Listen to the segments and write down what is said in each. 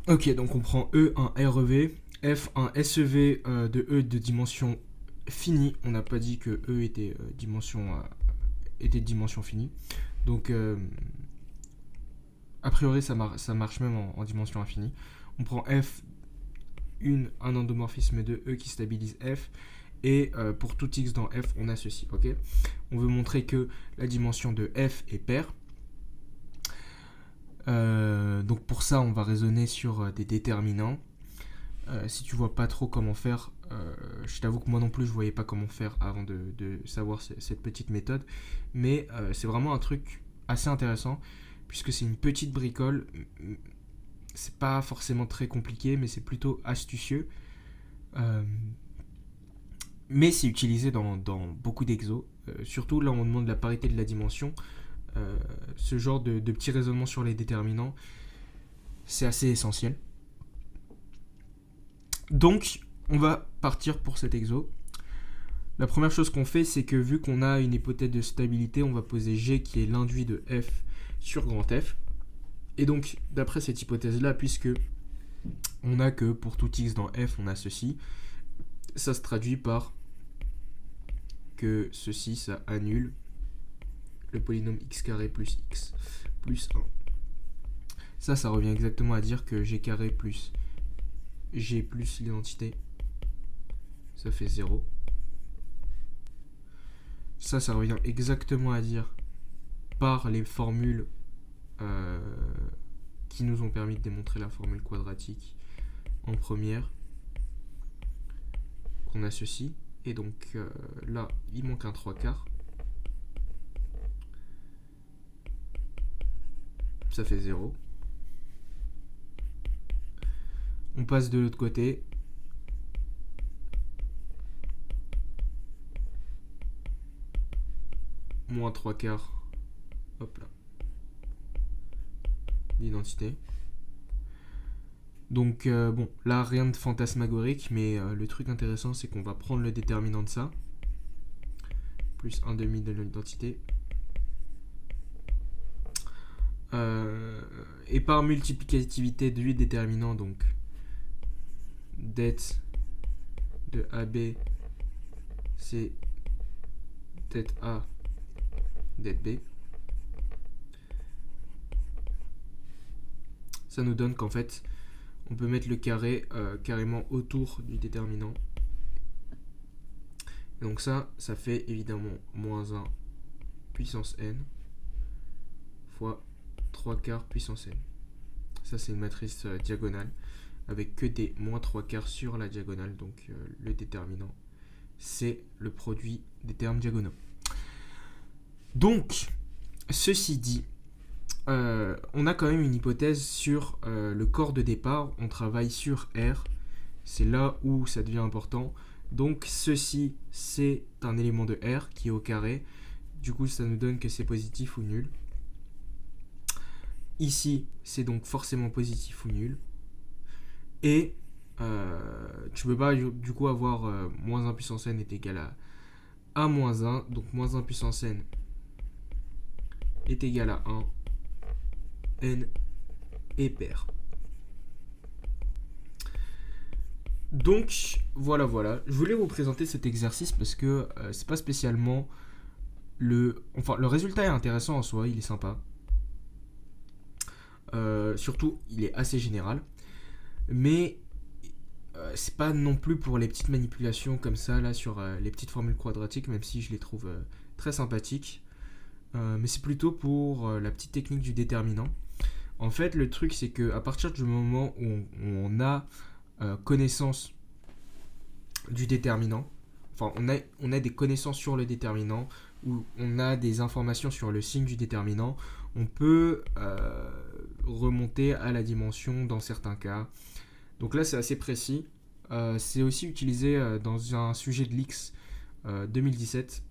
Ok, donc on prend E un REV, F un SEV de E de dimension finie. On n'a pas dit que E était de dimension finie. Donc a priori ça marche même en dimension infinie. On prend F un endomorphisme de E qui stabilise F. Et pour tout x dans F, on a ceci. Ok, on veut montrer que la dimension de F est paire. Donc pour ça, on va raisonner sur des déterminants. Si tu vois pas trop comment faire, je t'avoue que moi non plus je voyais pas comment faire avant de savoir cette petite méthode, mais c'est vraiment un truc assez intéressant puisque c'est une petite bricole. C'est pas forcément très compliqué, mais c'est plutôt astucieux. Euh, mais c'est utilisé dans beaucoup d'exos. Surtout là, on demande la parité de la dimension. Ce genre de petits raisonnements sur les déterminants, c'est assez essentiel. Donc, on va partir pour cet exo. La première chose qu'on fait, c'est que vu qu'on a une hypothèse de stabilité, on va poser G qui est l'induit de F sur grand F. Et donc, d'après cette hypothèse-là, puisque on a que pour tout x dans F, on a ceci, ça se traduit par que ceci, ça annule le polynôme x carré plus x plus 1. Ça revient exactement à dire que G carré plus G plus l'identité, ça fait 0. Ça revient exactement à dire par les formules euh, qui nous ont permis de démontrer la formule quadratique en première, qu'on a ceci. Et donc là, il manque un 3 quarts. Ça fait 0. On passe de l'autre côté. Moins 3 quarts. Hop là. D'identité. Donc bon, là rien de fantasmagorique, mais le truc intéressant c'est qu'on va prendre le déterminant de ça, plus 1 demi de l'identité. Et par multiplicativité du déterminant, donc det de AB, c'est det A, det B. Ça nous donne qu'en fait, on peut mettre le carré carrément autour du déterminant. Et donc ça fait évidemment moins 1 puissance n fois 3 quarts puissance n. Ça, c'est une matrice diagonale avec que des moins 3 quarts sur la diagonale. Donc le déterminant, c'est le produit des termes diagonaux. Donc, ceci dit, on a quand même une hypothèse sur le corps de départ. On travaille sur R. C'est là où ça devient important. Donc, ceci, c'est un élément de R qui est au carré. Du coup, ça nous donne que c'est positif ou nul. Ici, c'est donc forcément positif ou nul. Et tu peux pas du coup avoir moins 1 puissance n est égal à A moins 1. Donc moins 1 puissance n est égal à 1. N est pair. Donc voilà. Je voulais vous présenter cet exercice parce que c'est pas spécialement le résultat est intéressant en soi, il est sympa. Surtout, il est assez général. Mais c'est pas non plus pour les petites manipulations comme ça là sur les petites formules quadratiques, même si je les trouve très sympathiques. Mais c'est plutôt pour la petite technique du déterminant. En fait, le truc c'est que à partir du moment où on a connaissance du déterminant, enfin on a des connaissances sur le déterminant, ou on a des informations sur le signe du déterminant, on peut remonter à la dimension dans certains cas. Donc là c'est assez précis. C'est aussi utilisé dans un sujet de l'X 2017.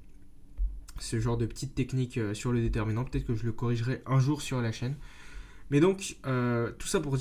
Ce genre de petite technique sur le déterminant. Peut-être que je le corrigerai un jour sur la chaîne. Mais donc, tout ça pour dire